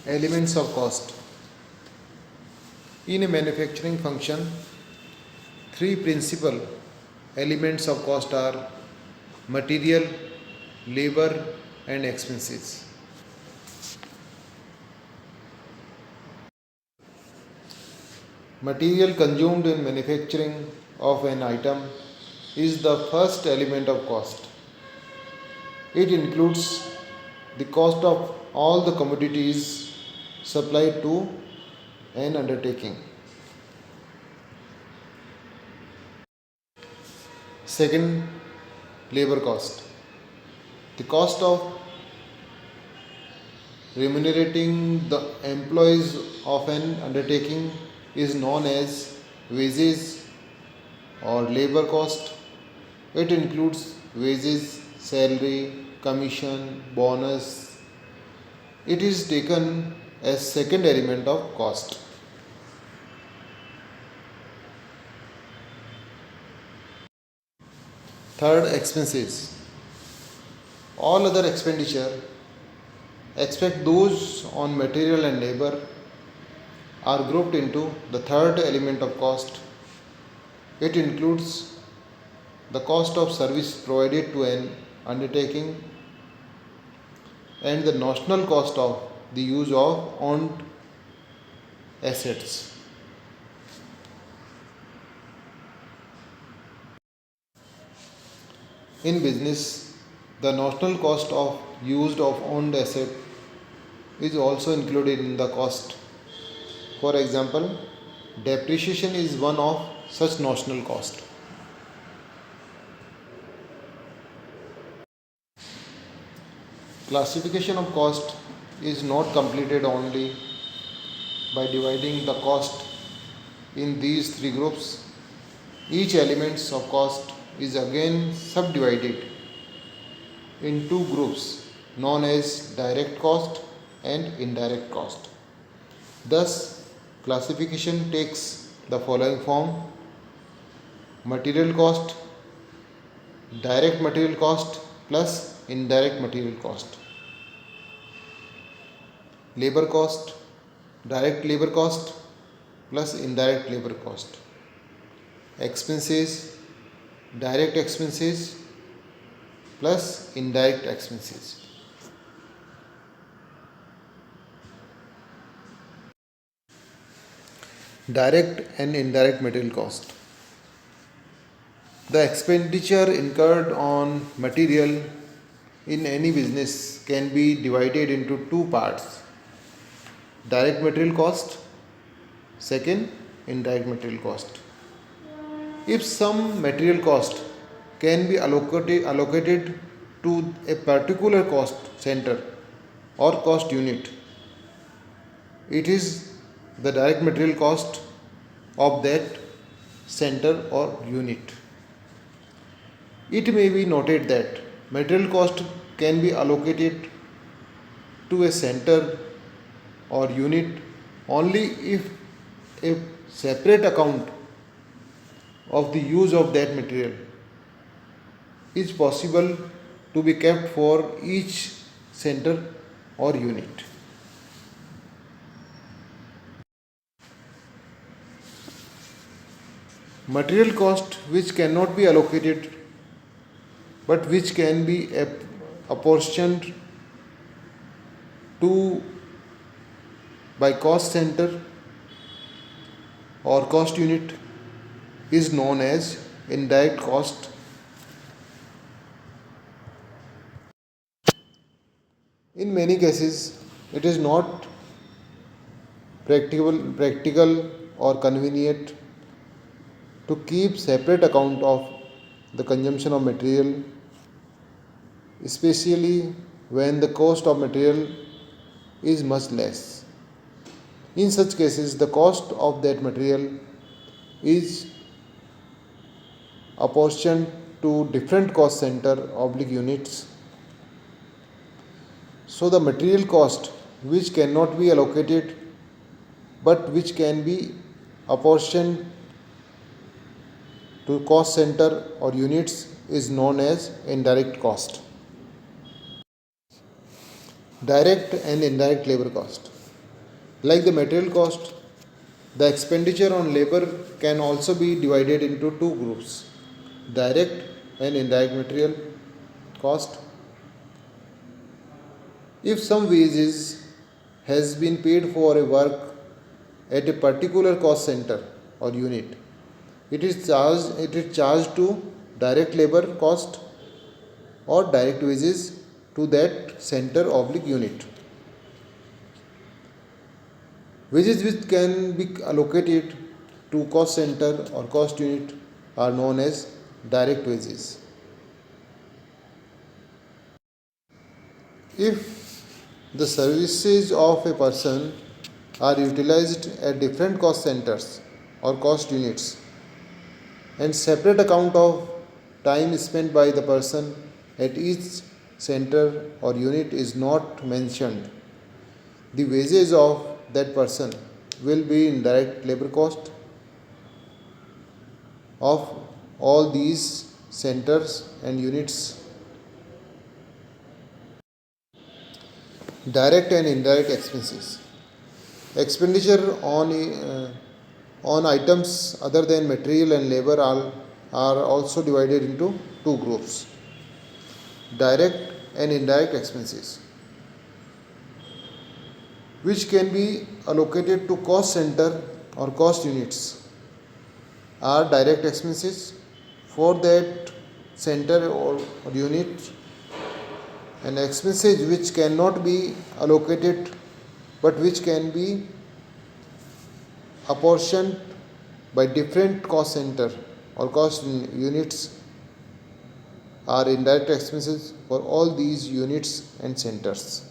Elements of cost. In a manufacturing function, three principal elements of cost are material, labor, and expenses. Material consumed in manufacturing of an item is the first element of cost. It includes the cost of all the commodities supplied to an undertaking. Second, labor cost. The cost of remunerating the employees of an undertaking is known as wages or labor cost. It includes wages, salary, commission, bonus. It is taken as second element of cost. Third, expenses. All other expenditure except those on material and labor are grouped into the third element of cost. It includes the cost of service provided to an undertaking and the notional cost of the use of owned assets. In business, the notional cost of used of owned asset is also included in the cost. For example, depreciation is one of such notional cost. Classification of cost is not completed only by dividing the cost in these three groups. Each element of cost is again subdivided in two groups known as direct cost and indirect cost. Thus, classification takes the following form: material cost, direct material cost plus indirect material cost, labor cost, direct labor cost plus indirect labor cost, expenses, direct expenses plus indirect expenses. Direct and indirect material cost. The expenditure incurred on material in any business can be divided into two parts: direct material cost, second, indirect material cost. If some material cost can be allocated to a particular cost center or cost unit, it is the direct material cost of that center or unit. It may be noted that material cost can be allocated to a center or unit only if a separate account of the use of that material is possible to be kept for each center or unit. Material cost which cannot be allocated but which can be apportioned to by cost center or cost unit is known as indirect cost. In many cases, it is not practical or convenient to keep separate account of the consumption of material, especially when the cost of material is much less. In such cases, the cost of that material is apportioned to different cost center oblique units. So the material cost which cannot be allocated but which can be apportioned to cost center or units is known as indirect cost. Direct and indirect labor cost. Like the material cost, the expenditure on labor can also be divided into two groups: direct and indirect material cost. If some wages has been paid for a work at a particular cost center or unit, it is charged to direct labor cost or direct wages to that center oblique unit. Wages which can be allocated to cost center or cost unit are known as direct wages. If the services of a person are utilized at different cost centers or cost units, and separate account of time spent by the person at each center or unit is not mentioned, the wages of that person will be indirect labor cost of all these centers and units. Direct and indirect expenses. Expenditure on items other than material and labor are also divided into two groups: direct and indirect expenses, which can be allocated to cost center or cost units, are direct expenses for that center or unit, and expenses which cannot be allocated but which can be apportioned by different cost center or cost units are indirect expenses for all these units and centers.